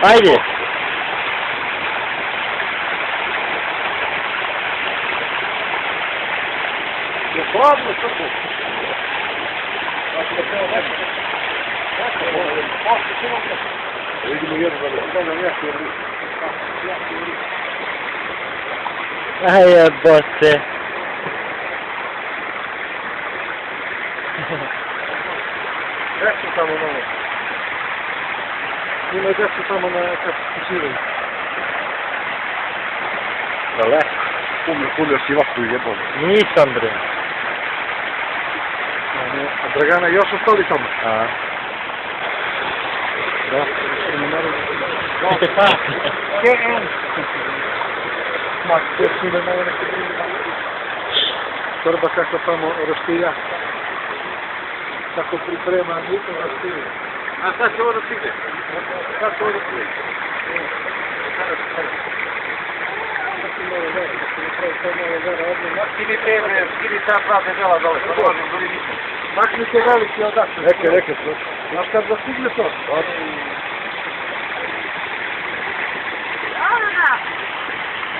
Ajde. Je hladno što to? Vidimo Aj jebote. Desno tamo na ovo. Ima desno tamo na kaširaju. Daleko. Pulio si ovako jebole. Nisam bre. A Dragana još ostali tamo? A. Da. Ma, gdje su ne malo neke drugi. Torba kako tamo roštija. Kako priprema, nikom roštija. A sad će ovo da stigne? Sad će ovo da stigne? Skini te bre, skini ta dva debela dole, pa dolazim doli nisam. Maknite veliki odatle. Neke, slušaj. Znaš kad da stigne to?